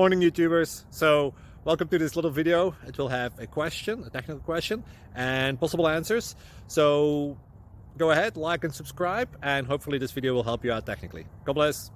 Morning YouTubers. So welcome to this little video. It will have a question, a technical question, and possible answers. So go ahead, like and subscribe, and hopefully this video will help you out technically. God bless.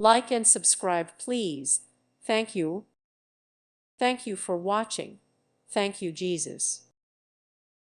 Like and subscribe, please. Thank you. Thank you for watching. Thank you, Jesus.